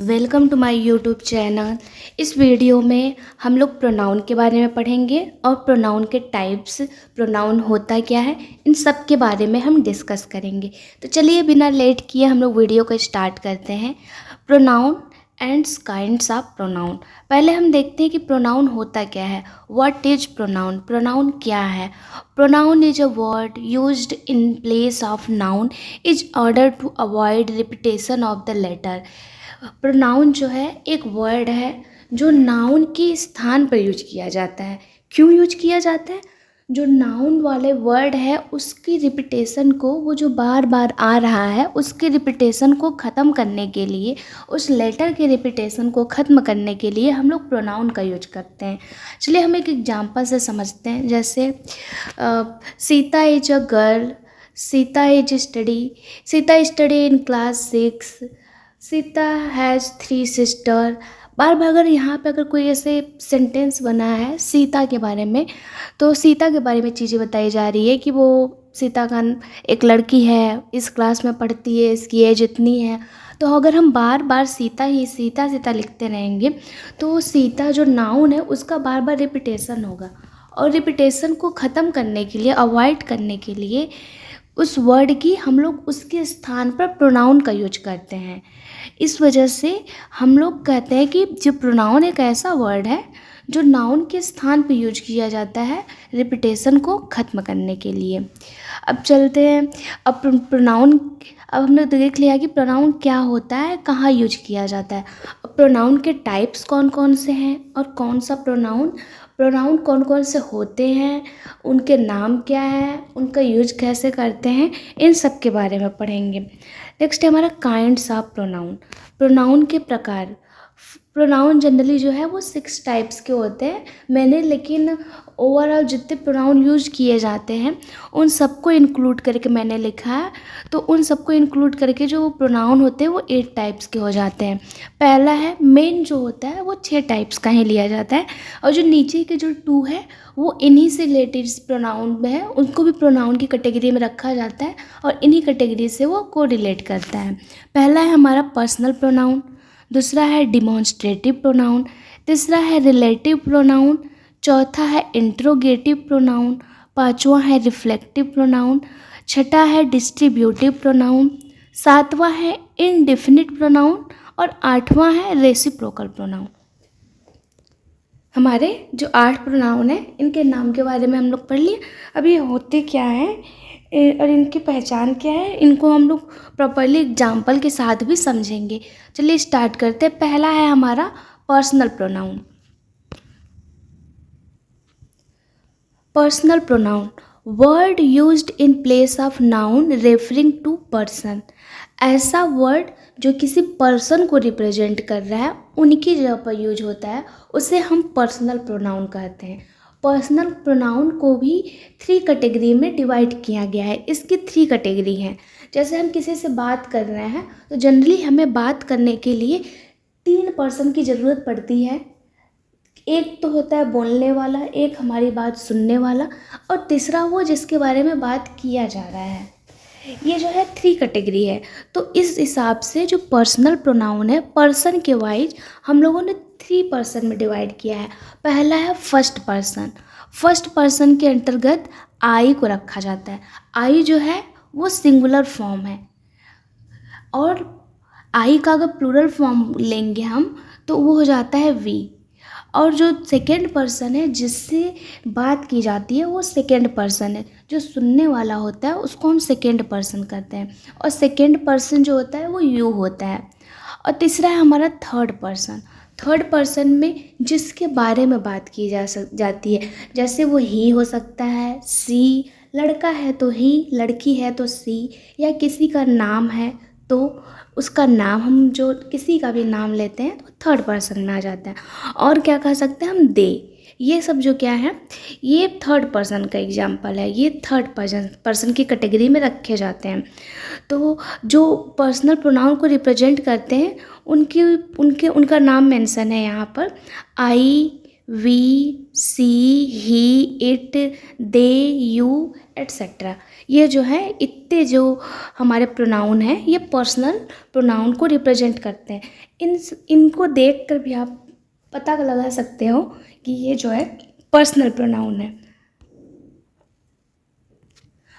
Welcome to my YouTube channel. इस video में हम लोग प्रोनाउन के बारे में पढ़ेंगे और प्रोनाउन के टाइप्स, प्रोनाउन होता क्या है, इन सब के बारे में हम डिस्कस करेंगे। तो चलिए बिना लेट किए हम लोग वीडियो को स्टार्ट करते हैं। Pronoun and kinds of pronoun. पहले हम देखते हैं कि प्रोनाउन होता क्या है। What is pronoun? प्रोनाउन क्या है? Pronoun is a word used in place of noun is order to avoid repetition of the letter. Pronoun जो है एक वर्ड है जो नाउन के स्थान पर यूज किया जाता है। क्यों यूज किया जाता है? जो नाउन वाले वर्ड है उसकी रिपीटेशन को, वो जो बार बार आ रहा है उसकी रिपीटेशन को ख़त्म करने के लिए, उस लेटर के रिपीटेशन को ख़त्म करने के लिए हम लोग प्रोनाउन का यूज करते हैं। चलिए हम एक एग्जांपल से समझते हैं। जैसे Sita is a girl, Sita is study in class 6, Sita has 3 sister. बार बार अगर यहाँ पे अगर कोई ऐसे सेंटेंस बना है सीता के बारे में, तो सीता के बारे में चीज़ें बताई जा रही है कि वो सीता का एक लड़की है, इस क्लास में पढ़ती है, इसकी एज इतनी है। तो अगर हम बार बार सीता ही सीता सीता लिखते रहेंगे तो सीता जो नाउन है उसका बार बार रिपीटेशन होगा, और रिपीटेशन को ख़त्म करने के लिए, अवॉइड करने के लिए उस वर्ड की हम लोग उसके स्थान पर प्रोनाउन का यूज करते हैं। इस वजह से हम लोग कहते हैं कि जो प्रोनाउन एक ऐसा वर्ड है जो नाउन के स्थान पर यूज किया जाता है रिपीटेशन को ख़त्म करने के लिए। अब चलते हैं। अब प्रोनाउन, अब हमने देख लिया कि प्रोनाउन क्या होता है, कहाँ यूज किया जाता है। अब प्रोनाउन के टाइप्स कौन कौन से हैं और कौन सा प्रोनाउन कौन कौन से होते हैं, उनके नाम क्या है, उनका यूज कैसे करते हैं, इन सब के बारे में पढ़ेंगे। नेक्स्ट है हमारा काइंड्स ऑफ प्रोनाउन। प्रोनाउन के प्रकार। प्रोनाउन जनरली जो है वो 6 टाइप्स के होते हैं। मैंने लेकिन ओवरऑल जितने प्रोनाउन यूज किए जाते हैं उन सबको इंक्लूड करके मैंने लिखा है। तो उन सबको इंक्लूड करके जो प्रोनाउन होते हैं वो 8 टाइप्स के हो जाते हैं। पहला है, मेन जो होता है वो 6 टाइप्स का ही लिया जाता है, और जो नीचे के जो 2 है वो इन्हीं से रिलेटेड प्रोनाउन में है, उनको भी प्रोनाउन की कैटेगरी में रखा जाता है और इन्हीं कैटेगरी से वो को रिलेट करता है। पहला है हमारा पर्सनल प्रोनाउन, दूसरा है डिमॉन्स्ट्रेटिव प्रोनाउन, तीसरा है रिलेटिव प्रोनाउन, चौथा है इंट्रोगेटिव प्रोनाउन, पांचवा है रिफ्लेक्टिव प्रोनाउन, छठा है डिस्ट्रीब्यूटिव प्रोनाउन, सातवां है इनडेफिनिट प्रोनाउन और आठवां है रेसिप्रोकल प्रोनाउन। हमारे जो 8 प्रोनाउन हैं इनके नाम के बारे में हम लोग पढ़ लिए। अब ये होते क्या हैं और इनकी पहचान क्या है, इनको हम लोग प्रॉपरली एग्जाम्पल के साथ भी समझेंगे। चलिए स्टार्ट करते हैं। पहला है हमारा personal pronoun. Personal pronoun, word used in place of noun referring to person. ऐसा वर्ड जो किसी पर्सन को रिप्रेजेंट कर रहा है उनकी जगह पर यूज होता है, उसे हम पर्सनल प्रोनाउन कहते हैं। पर्सनल प्रोनाउन को भी 3 कैटेगरी में डिवाइड किया गया है। इसकी 3 कैटेगरी हैं। जैसे हम किसी से बात कर रहे हैं तो जनरली हमें बात करने के लिए 3 पर्सन की ज़रूरत पड़ती है। एक तो होता है बोलने वाला, एक हमारी बात सुनने वाला, और तीसरा वो जिसके बारे में बात किया जा रहा है। ये जो है 3 कैटेगरी है। तो इस हिसाब से जो पर्सनल प्रोनाउन है, पर्सन के वाइज हम लोगों ने 3 पर्सन में डिवाइड किया है। पहला है फर्स्ट पर्सन। फर्स्ट पर्सन के अंतर्गत आई को रखा जाता है। आई जो है वो सिंगुलर फॉर्म है, और आई का अगर प्लूरल फॉर्म लेंगे हम तो वो हो जाता है वी। और जो सेकेंड पर्सन है जिससे बात की जाती है वो सेकेंड पर्सन है। जो सुनने वाला होता है उसको हम सेकेंड पर्सन कहते हैं, और सेकेंड पर्सन जो होता है वो यू होता है। और तीसरा है हमारा थर्ड पर्सन। थर्ड पर्सन में जिसके बारे में बात की जाती है, जैसे वो ही हो सकता है, सी, लड़का है तो ही, लड़की है तो सी, या किसी का नाम है तो उसका नाम, हम जो किसी का भी नाम लेते हैं तो थर्ड पर्सन में आ जाता है। और क्या कह सकते हैं हम, दे। ये सब जो क्या है ये थर्ड पर्सन का एग्जाम्पल है, ये थर्ड पर्सन की कैटेगरी में रखे जाते हैं। तो जो पर्सनल प्रोनाउन को रिप्रेजेंट करते हैं उनका नाम मेंशन है यहाँ पर। I, we, she, he, it, they, you etcetera. ये जो है इतने जो हमारे प्रोनाउन हैं ये पर्सनल प्रोनाउन को रिप्रेजेंट करते हैं। इनको देख कर भी आप पता लगा सकते हो कि ये जो है पर्सनल प्रोनाउन है।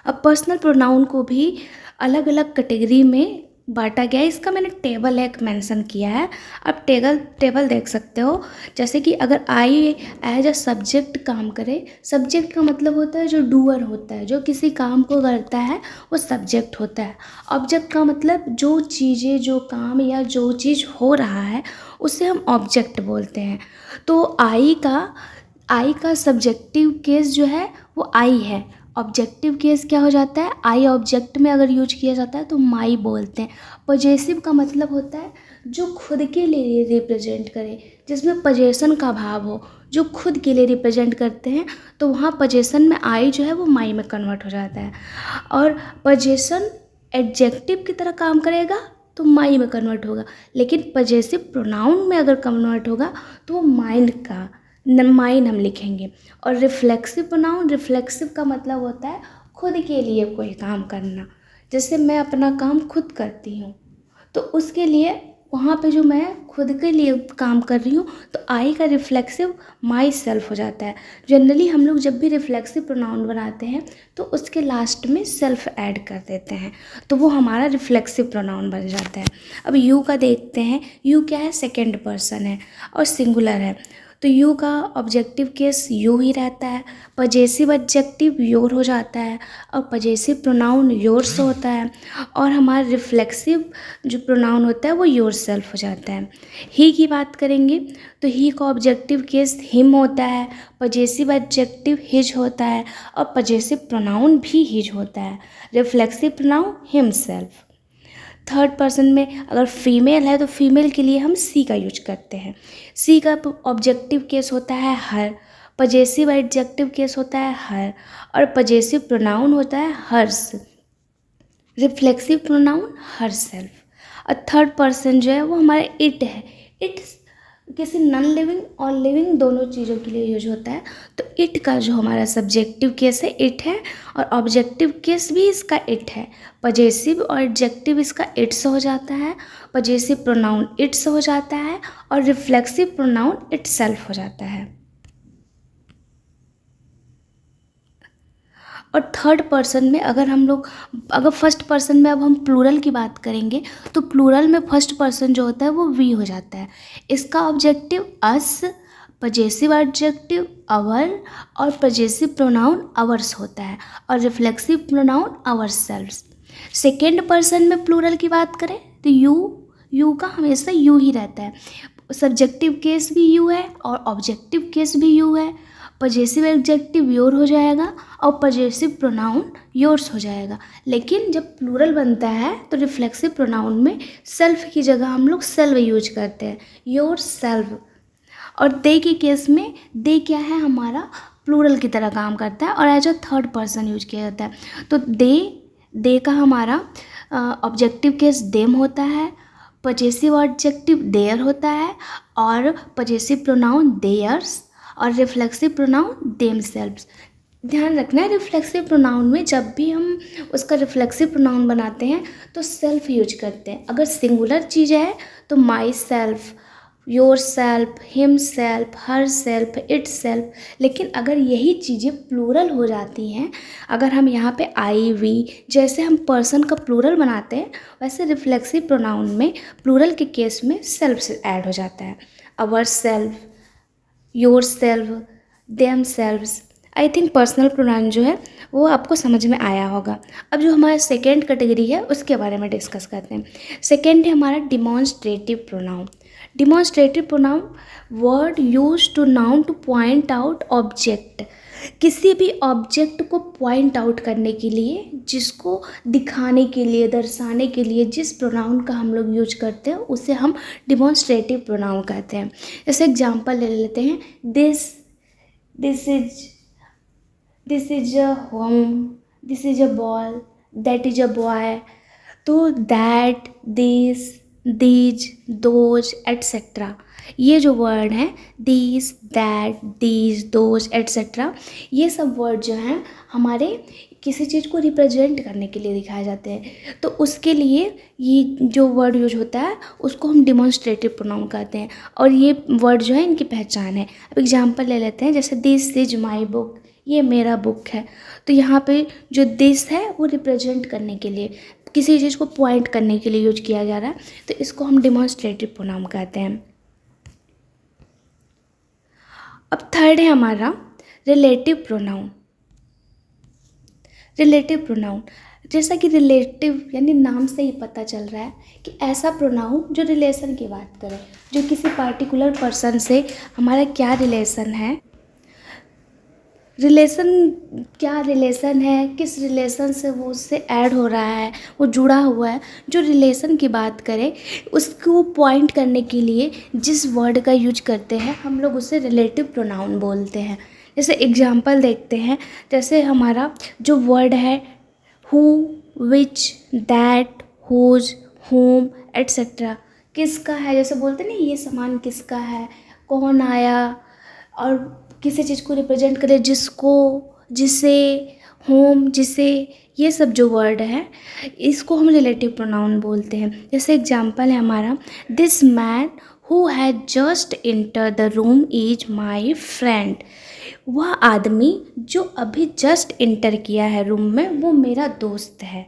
अब पर्सनल प्रोनाउन को भी अलग अलग कैटेगरी में बांटा गया है। इसका मैंने टेबल एक मेंशन किया है, आप टेबल देख सकते हो। जैसे कि अगर आई एज अ सब्जेक्ट काम करे, सब्जेक्ट का मतलब होता है जो डूअर होता है, जो किसी काम को करता है वो सब्जेक्ट होता है। ऑब्जेक्ट का मतलब जो चीज़ें, जो काम या जो चीज़ हो रहा है उसे हम ऑब्जेक्ट बोलते हैं। तो आई का सब्जेक्टिव केस जो है वो आई है। ऑब्जेक्टिव केस क्या हो जाता है, आई ऑब्जेक्ट में अगर यूज किया जाता है तो माई बोलते हैं। पजेसिव का मतलब होता है जो खुद के लिए रिप्रेजेंट करे, जिसमें पजेशन का भाव हो, जो खुद के लिए रिप्रेजेंट करते हैं, तो वहाँ पजेशन में आई जो है वो माई में कन्वर्ट हो जाता है। और पजेशन एडजेक्टिव की तरह काम करेगा तो माई में कन्वर्ट होगा, लेकिन पजेसिव प्रोनाउन में अगर कन्वर्ट होगा तो वो माइन हम लिखेंगे। और रिफ्लेक्सिव प्रोनाउन, रिफ्लेक्सिव का मतलब होता है खुद के लिए कोई काम करना। जैसे मैं अपना काम खुद करती हूँ तो उसके लिए वहाँ पे जो मैं खुद के लिए काम कर रही हूँ तो आई का रिफ्लेक्सिव माई सेल्फ हो जाता है। जनरली हम लोग जब भी रिफ्लेक्सिव प्रोनाउन बनाते हैं तो उसके लास्ट में सेल्फ ऐड कर देते हैं, तो वो हमारा रिफ्लेक्सिव प्रोनाउन बन जाता है। अब यू का देखते हैं। यू क्या है, सेकेंड पर्सन है और सिंगुलर है, तो यू का ऑब्जेक्टिव केस यू ही रहता है। पजेसिव एडजेक्टिव योर हो जाता है और पजेसिव प्रोनाउन योर्स होता है। और हमारा रिफ्लेक्सिव जो प्रोनाउन होता है वो योर सेल्फ हो जाता है। ही की बात करेंगे तो ही का ऑब्जेक्टिव केस हिम होता है, पजेसिव एडजेक्टिव हिज होता है और पजेसिव प्रोनाउन भी हिज होता है। Reflexive pronoun himself. Third person में अगर फीमेल है तो फीमेल के लिए हम सी का यूज करते हैं। सी का ऑब्जेक्टिव केस होता है हर, पजेसिव एडजेक्टिव केस होता है हर और पजेसिव प्रोनाउन होता है hers. Reflexive pronoun herself. और थर्ड पर्सन जो है वो हमारा इट है। इट किसी नॉन लिविंग और लिविंग दोनों चीज़ों के लिए यूज होता है। तो इट का जो हमारा सब्जेक्टिव केस है इट है और ऑब्जेक्टिव केस भी इसका इट है। पजेसिव और एडजेक्टिव इसका इट्स हो जाता है, पजेसिव प्रोनाउन इट्स हो जाता है और रिफ्लेक्सिव प्रोनाउन इटसेल्फ हो जाता है। और थर्ड पर्सन में अगर फर्स्ट पर्सन में अब हम प्लूरल की बात करेंगे तो प्लूरल में फर्स्ट पर्सन जो होता है वो वी हो जाता है। इसका ऑब्जेक्टिव अस, पजेसिव एडजेक्टिव अवर और पजेसिव प्रोनाउन अवर्स होता है और रिफ्लेक्सिव प्रोनाउन अवर सेल्व्स। सेकेंड पर्सन में प्लूरल की बात करें तो यू का हमेशा यू ही रहता है। सब्जेक्टिव केस भी यू है और ऑब्जेक्टिव केस भी यू है। पजेसिव एडजेक्टिव योर हो जाएगा और पजेसिव प्रोनाउन योर्स हो जाएगा। लेकिन जब प्लूरल बनता है तो रिफ्लेक्सिव प्रोनाउन में सेल्फ की जगह हम लोग सेल्व यूज करते हैं, योर सेल्फ। और दे के केस में दे क्या है, हमारा प्लूरल की तरह काम करता है और as a third person use किया जाता है। तो दे का हमारा ऑब्जेक्टिव केस देम होता है, पजेसिव एडजेक्टिव देयर होता है और पजेसिव प्रोनाउन देयर्स और रिफ्लेक्सिव प्रोनाउन देम सेल्व्स। ध्यान रखना है रिफ्लेक्सिव प्रोनाउन में जब भी हम उसका रिफ्लेक्सिव प्रोनाउन बनाते हैं तो सेल्फ यूज करते हैं। अगर सिंगुलर चीज़ है तो my self, your self, him self, her self, it self. लेकिन अगर यही चीज़ें प्लूरल हो जाती हैं, अगर हम यहाँ पे आई वी जैसे हम पर्सन का प्लूरल बनाते हैं वैसे रिफ्लेक्सिव प्रोनाउन में प्लूरल के केस में सेल्फ से ऐड हो जाता है। Our self, your self, them selves. I think personal pronoun जो है वो आपको समझ में आया होगा। अब जो हमारा सेकेंड कैटेगरी है उसके बारे में डिस्कस करते हैं। सेकेंड है हमारा demonstrative pronoun. Demonstrative pronoun word use to noun to point out object. किसी भी ऑब्जेक्ट को पॉइंट आउट करने के लिए, जिसको दिखाने के लिए, दर्शाने के लिए जिस प्रोनाउन का हम लोग यूज करते हैं उसे हम डिमॉन्स्ट्रेटिव प्रोनाउन कहते हैं। जैसे एग्जांपल ले लेते हैं, this is a home, this is a ball, that is a boy. तो that, this, these, those, etcetera. ये जो वर्ड हैं these, that, these, those, etcetera, ये सब वर्ड जो हैं हमारे किसी चीज़ को रिप्रेजेंट करने के लिए दिखाए जाते हैं। तो उसके लिए ये जो वर्ड यूज होता है उसको हम डिमॉन्स्ट्रेटिव प्रोनाउन कहते हैं, और ये वर्ड जो है इनकी पहचान है। अब एग्जांपल ले लेते हैं, जैसे दिस इज माई बुक, ये मेरा बुक है। तो यहाँ पे जो दिस है वो रिप्रेजेंट करने के लिए, किसी चीज़ को पॉइंट करने के लिए यूज किया जा रहा है, तो इसको हम डिमॉन्स्ट्रेटिव प्रोनाउन कहते हैं। अब थर्ड है हमारा रिलेटिव प्रोनाउन। रिलेटिव प्रोनाउन, जैसा कि रिलेटिव यानी नाम से ही पता चल रहा है कि ऐसा प्रोनाउन जो रिलेशन की बात करे, जो किसी पार्टिकुलर पर्सन से हमारा क्या रिलेशन है, क्या रिलेशन है, किस रिलेशन से वो उससे ऐड हो रहा है, वो जुड़ा हुआ है, जो रिलेशन की बात करें उसको पॉइंट करने के लिए जिस वर्ड का यूज करते हैं हम लोग उसे रिलेटिव प्रोनाउन बोलते हैं। जैसे एग्जांपल देखते हैं, जैसे हमारा जो वर्ड है who, which, that, whose, whom, etcetera, किसका है, जैसे बोलते हैं ना ये सामान किसका है, कौन आया, और किसी चीज़ को रिप्रेजेंट करे, जिसको, जिसे, होम, जिसे, ये सब जो वर्ड है इसको हम रिलेटिव प्रोनाउन बोलते हैं। जैसे एग्जांपल है हमारा this man who had just enter the room is my friend. वह आदमी जो अभी जस्ट इंटर किया है रूम में वो मेरा दोस्त है,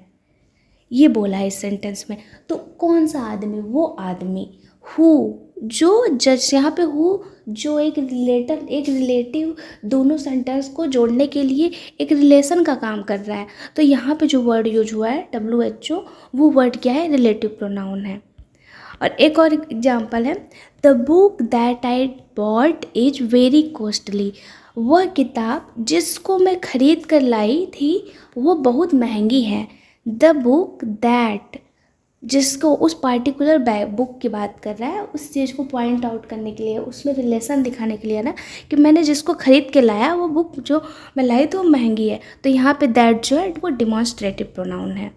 ये बोला है इस सेंटेंस में। तो कौन सा आदमी, वो आदमी, हु जो जज, यहाँ पे हु जो एक रिलेटिव दोनों सेंटेंस को जोड़ने के लिए एक रिलेशन का काम कर रहा है। तो यहाँ पे जो वर्ड यूज हुआ है WHO, वो वर्ड क्या है, रिलेटिव प्रोनाउन है। और एक और एग्जांपल है the book that I bought is very costly. वह किताब जिसको मैं खरीद कर लाई थी वो बहुत महंगी है। द बुक दैट, जिसको उस पार्टिकुलर बुक की बात कर रहा है, उस चीज़ को पॉइंट आउट करने के लिए, उसमें रिलेशन दिखाने के लिए ना, कि मैंने जिसको ख़रीद के लाया वो बुक जो मैं लाई तो वो महंगी है। तो यहाँ पे दैट जो है वो डिमॉन्स्ट्रेटिव प्रोनाउन है।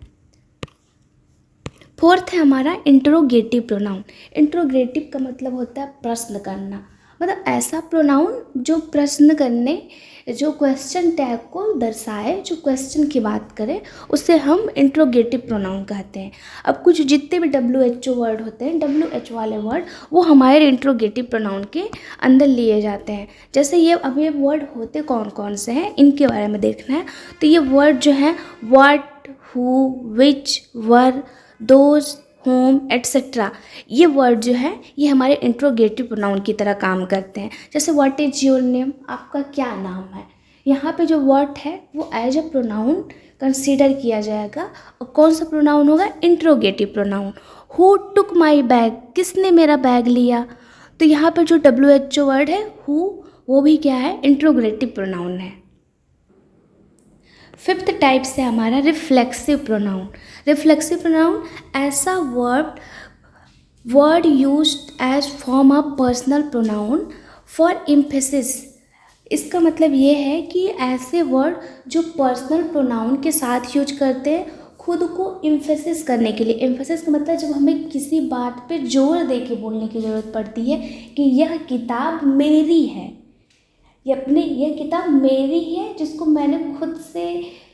फोर्थ है हमारा इंट्रोगेटिव प्रोनाउन। इंट्रोगेटिव का मतलब होता है प्रश्न करना, मतलब ऐसा प्रोनाउन जो प्रश्न करने, जो क्वेश्चन टैग को दर्शाए, जो क्वेश्चन की बात करे, उससे हम इंट्रोगेटिव प्रोनाउन कहते हैं। अब कुछ जितने भी WHO वर्ड होते हैं, WH वाले वर्ड, वो हमारे इंट्रोगेटिव प्रोनाउन के अंदर लिए जाते हैं। जैसे ये अब ये वर्ड होते कौन कौन से हैं इनके बारे में देखना है। तो ये वर्ड जो है what, who, which, were, those, home, etcetera, ये वर्ड जो है ये हमारे इंट्रोगेटिव प्रोनाउन की तरह काम करते हैं। जैसे व्हाट इज योर नेम, आपका क्या नाम है, यहाँ पे जो वर्ड है वो एज अ प्रोनाउन कंसीडर किया जाएगा। और कौन सा प्रोनाउन होगा, interrogative pronoun. Who took my bag, किसने मेरा बैग लिया, तो यहाँ पर जो WHO वर्ड है हु, वो भी क्या है, इंट्रोगेटिव प्रोनाउन है। फिफ्थ टाइप से हमारा रिफ्लेक्सिव प्रोनाउन। रिफ्लेक्सिव प्रोनाउन ऐसा word used as form of personal pronoun for emphasis. इसका मतलब ये है कि ऐसे वर्ड जो पर्सनल प्रोनाउन के साथ यूज करते हैं खुद को एम्फेसिस करने के लिए। एम्फेसिस का मतलब जब हमें किसी बात पे जोर दे के बोलने की ज़रूरत पड़ती है कि यह किताब मेरी है, यह किताब मेरी है, जिसको मैंने खुद से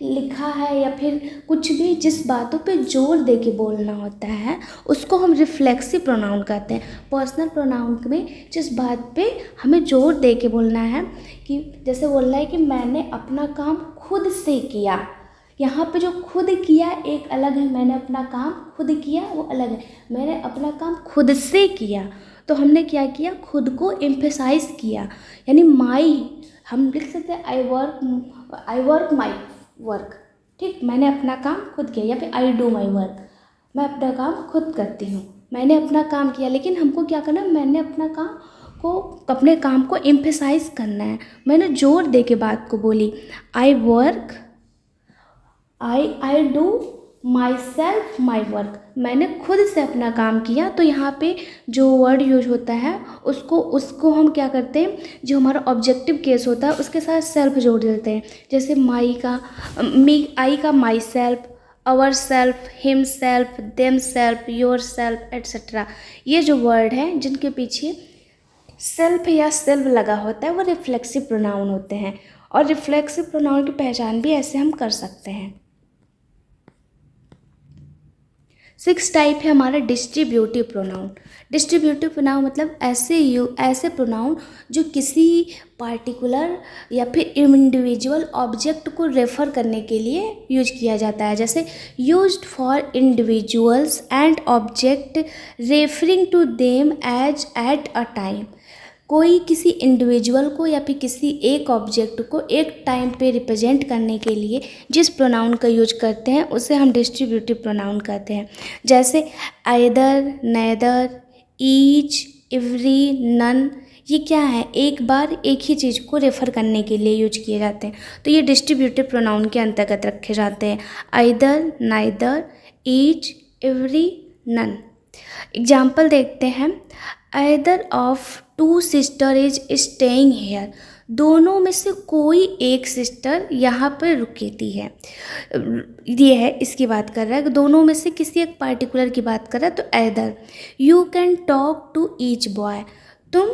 लिखा है, या फिर कुछ भी जिस बातों पे जोर दे के बोलना होता है उसको हम रिफ्लेक्सिव प्रोनाउन कहते हैं। पर्सनल प्रोनाउन में जिस बात पे हमें जोर दे के बोलना है, कि जैसे बोलना है कि मैंने अपना काम खुद से किया, यहाँ पे जो खुद किया एक अलग है, मैंने अपना काम खुद किया वो अलग है। मैंने अपना काम खुद से किया तो हमने क्या किया, खुद को एम्फेसाइज किया, यानी माई, हम लिख सकते हैं आई वर्क माई वर्क, ठीक, मैंने अपना काम खुद किया, या फिर आई डू माई वर्क, मैं अपना काम खुद करती हूँ, मैंने अपना काम किया। लेकिन हमको क्या करना है, मैंने अपने काम को एम्फेसाइज करना है, मैंने जोर दे के बात को बोली। I do my self my work, मैंने खुद से अपना काम किया। तो यहाँ पे जो वर्ड यूज होता है उसको हम क्या करते हैं, जो हमारा ऑब्जेक्टिव केस होता है उसके साथ सेल्फ जोड़ देते हैं। जैसे आई का myself, ourself, himself, themself, yourself etcetera. ये जो वर्ड हैं जिनके पीछे सेल्फ या सेल्फ लगा होता है वो रिफ्लेक्सिव प्रोनाउन होते हैं, और रिफ्लेक्सिव प्रोनाउन की पहचान भी ऐसे हम कर सकते हैं। 6 टाइप है हमारा डिस्ट्रीब्यूटिव प्रोनाउन। डिस्ट्रीब्यूटिव प्रोनाउन मतलब ऐसे प्रोनाउन जो किसी पार्टिकुलर या फिर इंडिविजुअल ऑब्जेक्ट को रेफर करने के लिए यूज किया जाता है, जैसे used for individuals and object referring to them as at a time. कोई किसी इंडिविजुअल को या फिर किसी एक ऑब्जेक्ट को एक टाइम पे रिप्रेजेंट करने के लिए जिस प्रोनाउन का यूज करते हैं उसे हम डिस्ट्रीब्यूटिव प्रोनाउन कहते हैं। जैसे either, neither, each, every, none, ये क्या है, एक बार एक ही चीज़ को रेफ़र करने के लिए यूज किए जाते हैं, तो ये डिस्ट्रीब्यूटिव प्रोनाउन के अंतर्गत रखे जाते हैं। Either, neither, each, every, none. Example देखते हैं। Either of two sister is staying here. दोनों में से कोई एक सिस्टर यहाँ पर रुकती है। ये है, इसकी बात कर रहा है कि दोनों में से किसी एक पार्टिकुलर की बात कर रहा है, तो either. You can talk to each boy. तुम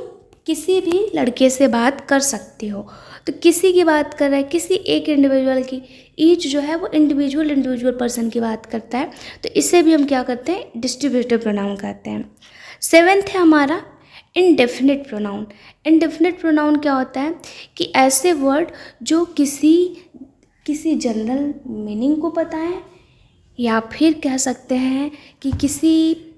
किसी भी लड़के से बात कर सकते हो, तो किसी की बात कर रहा है, किसी एक इंडिविजुअल की। ईच जो है वो इंडिविजुअल पर्सन की बात करता है, तो इसे भी हम क्या करते हैं, डिस्ट्रीब्यूटिव प्रोनाउन कहते हैं। 7th है हमारा इंडेफिनिट प्रोनाउन। इंडेफिनिट प्रोनाउन क्या होता है कि ऐसे वर्ड जो किसी जनरल मीनिंग को बताएं, या फिर कह सकते हैं कि किसी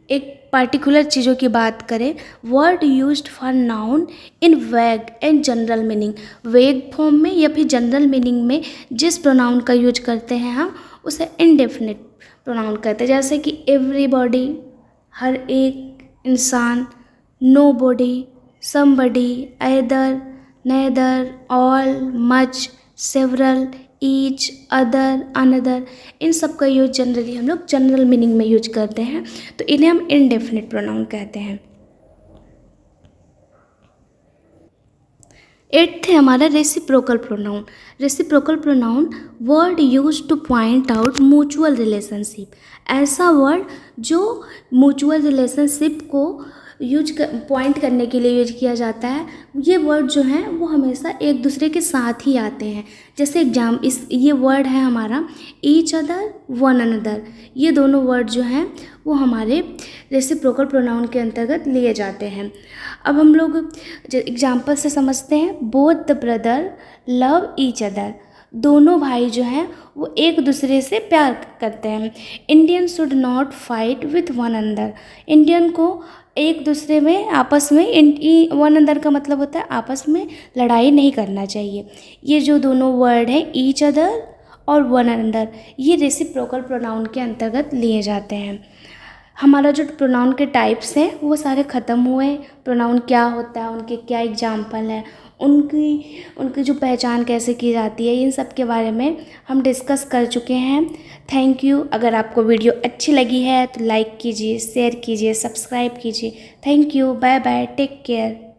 एक पार्टिकुलर चीज़ों की बात करें। Word used for noun in वैग एंड जनरल मीनिंग। वेग फॉर्म में या फिर जनरल मीनिंग में जिस प्रोनाउन का यूज करते हैं हम उसे इंडेफिनिट प्रोनाउन कहते हैं। जैसे कि एवरीबॉडी, हर एक इंसान, nobody, somebody, either, neither, all, much, several, each, other, another, इन सब का यूज जनरली हम लोग जनरल मीनिंग में यूज करते हैं, तो इन्हें हम इंडेफिनिट प्रोनाउन कहते हैं। 8th है हमारा reciprocal pronoun. Reciprocal pronoun word use to point out mutual relationship. ऐसा वर्ड जो म्यूचुअल रिलेशनशिप को पॉइंट करने के लिए यूज किया जाता है। ये वर्ड जो हैं वो हमेशा एक दूसरे के साथ ही आते हैं। जैसे ये वर्ड है हमारा ईच अदर, वन अनदर। ये दोनों वर्ड जो हैं वो हमारे रेसिप्रोकल प्रोनाउन के अंतर्गत लिए जाते हैं। अब हम लोग एग्जाम्पल से समझते हैं। Both the brother love each other. दोनों भाई जो हैं वो एक दूसरे से प्यार करते हैं। Indian should not fight with one another. Indian को एक दूसरे में आपस में, वन अनदर का मतलब होता है आपस में लड़ाई नहीं करना चाहिए। ये जो दोनों वर्ड हैं ईच अदर और वन अनदर, ये रेसिप्रोकल प्रोनाउन के अंतर्गत लिए जाते हैं। हमारा जो प्रोनाउन के टाइप्स हैं वो सारे ख़त्म हुए। प्रोनाउन क्या होता है, उनके क्या एग्जाम्पल हैं, उनकी जो पहचान कैसे की जाती है, इन सब के बारे में हम डिस्कस कर चुके हैं। Thank you. अगर आपको वीडियो अच्छी लगी है तो लाइक कीजिए, शेयर कीजिए, सब्सक्राइब कीजिए। Thank you, bye bye, take care.